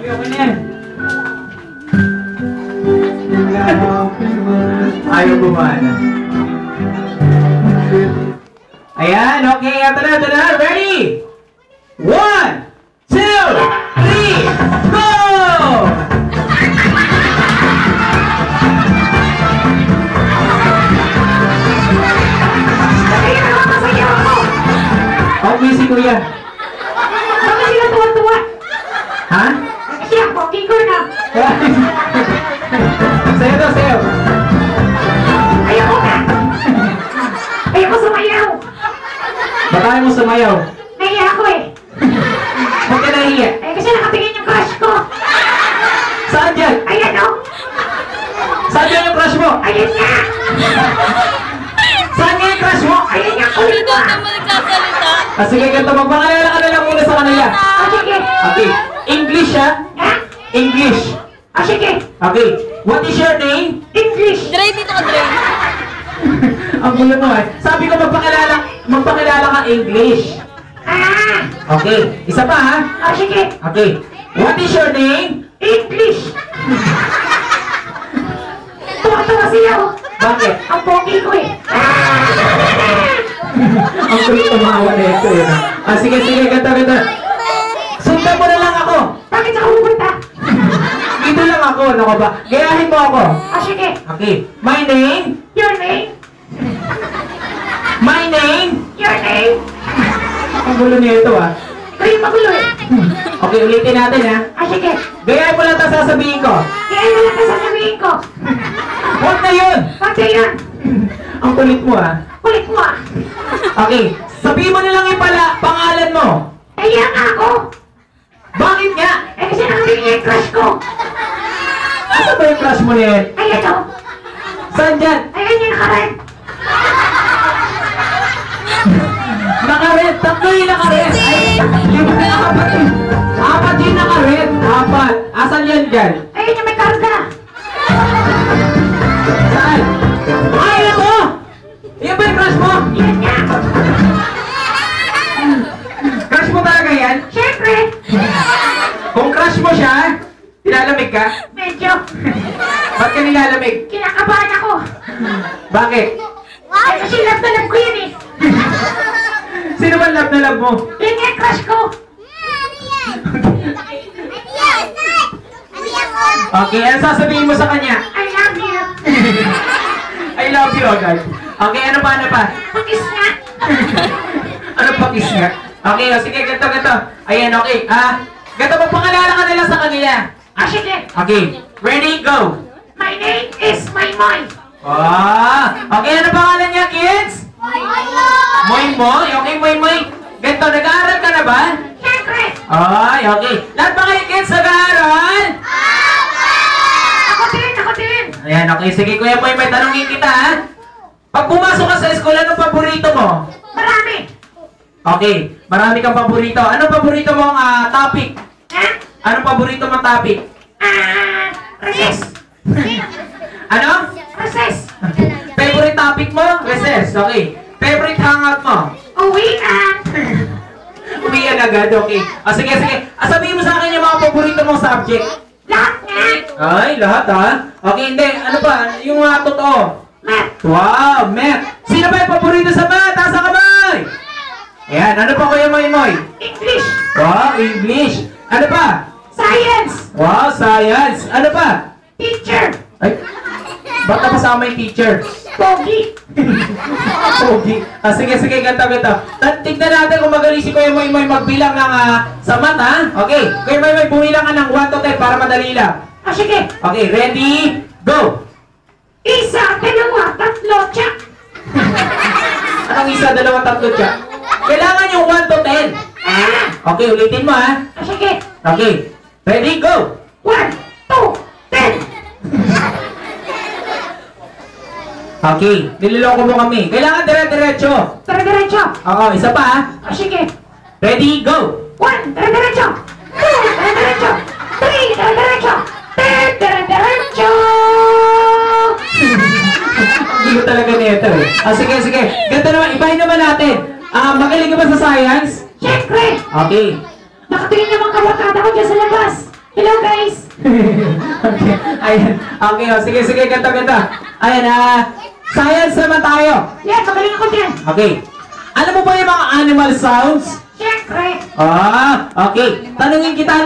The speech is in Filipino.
Okay na yan. Ayaw gumana. Ayan, okay. Ito na. Ready? 1, 2, 3, go! Ako busy, kuya. Bakit sila tuwa-tuwa? Ha? Siya, poking ko na. Sayo. Ayoko na. Ayoko sumayaw. Ba't ayaw mo sumayaw? Nahiya ako eh. Huwag ka nahiya. Eh kasi nakatingin yung crush ko. Saan dyan? Ayan o. Saan dyan yung crush mo? Ayan nga. Saan nga yung crush mo? Ayan nga kulit Hindi mo. ka naman nagsasalita. Sige, ganito. Magpakalala ka na lang muna sa kanila. O sige. Okay. English, ha? Ha? English. O sige. Okay. What is your name? English. Dre, dito ka, Dre. Ang gulo mo, eh. Sabi ko magpakilala ka English. Ah. Okay. Isa pa, ha? O sige. Okay. What is your name? English. Tuwa-tuwa siya o. Bakit? Ang poking ko eh. Ang kulit tumawa na ito, eh. Sige, ganda. Sundan mo na lang ako. Bakit ako pupunta? Dito lang ako, ano ka ba? Gayahin mo ako. O sige. Okay. My name? Your name? My name? Your name? Ang gulo niya ito, ah. Kayo magulo eh. Okay, ulitin natin, ha? O sige. Gayahin mo lang ito sasabihin ko. Kaya na lang sasabihin ko. Huwag na yun! Pati yan. Ang kulit mo, ah. Kulit mo ah. Okay. Sabihin mo na lang yung pangalan mo. Kaya nga ako. Bakit nga? Eh kasi nakatingin yung crush ko. Ano ba yung crush mo na yan? Ayan o. Saan dyan? Ayan yung nakared. Naka-red. Tatlo yung naka-red. Ay, yung apat yung. Apat yung naka-red. Apat. Asan yan dyan? Ayan yung may karga. Saan? Ay, ito! Yan ba yung crush mo? Yan nga. Crush mo talaga yan? Siyempre. Kung crush mo siya, nilalamig ka? Medyo. Ba't ka nilalamig? Kinakabahan ako. Bakit? Ay kasi love na love ko yun eh. Sino ba love na love mo? Yan nga yung crush ko. Okay, ano sasabihin mo sa kanya? I love you. I love you agad. Okay, ano pa? Pakis nga. Ano pa kiss nga? Okay, sige, ganito. Ayan, okay. Ganito, magpangalala ka nila sa kanila. Ah sige. Okay, ready, go! My name is Maymay. Okay, ano pangalan niya, kids? Moy. Okay, Moy. Ganito, nag-aaral ka na ba? Siyempre. Ay, okay. Lahat ba kayo, kids, nag-aaral? Ako din. Ayan, okay. Sige, Kuya Moy, may tanongin kita, ha? Pag pumasok ka sa school, anong paborito mo? Marami. Okay, marami kang paborito. Anong paborito mong topic? Ha? Anong paborito mong topic? Recess. Ano? Recess. Favorite topic mo? Recess, okay. Favorite hangout mo? Uwian. Umiyan agad, okay. Sige. Sabihin mo sa akin yung mga paborito mong subject. Lahat nga. Ay, lahat ha? Okay, hindi. Ano ba? Yung totoo. Math. Wow, math. Sino ba yung paborito sa math? Taas ang kamay! Ayan, ano pa Kuya Moy? English. Wow, English. Ano pa? Science. Wow, science. Ano pa? Teacher. Ay, ba't napasama yung teacher? Pogi. Pogi. Sige, ganito. Tignan natin kung magaling si Kuya Moy magbilang ng sa math, ha? Okay, Kuya Moy, bumilang ka ng 1 to 10 para madali lang. Ah sige. Okay, ready? Go! Isa, dalawa, tatlo, tsak. Anong isa, dalawa, tatlo, tsak? Kailangan yung 1 to 10. Okay, ulitin mo, ha? Ah sige. Okay, ready? Go! 1, 2, 10. Okay, nililoko mo kami. Kailangan dire-diretso. Dire-diretso. Oo, isa pa, ha? Ah sige. Ready? Go! 1, dire-diretso. 2, dire-diretso. 3, dire-diretso. 10, dire-diretso. Hindi ko talaga nito, eh. Sige. Ganito naman, ibahin naman natin. Magaling ka ba sa science? Siyempre. Okay. Nakatingin naman kabarkada ko dyan sa labas. Hello? guys. Okay, ayan. Okay, sige, ganda. Ayan, science naman tayo. Yan, magaling ako dyan. Okay. Alam mo ba yung mga animal sounds? Siyempre. Okay. Tanungin kita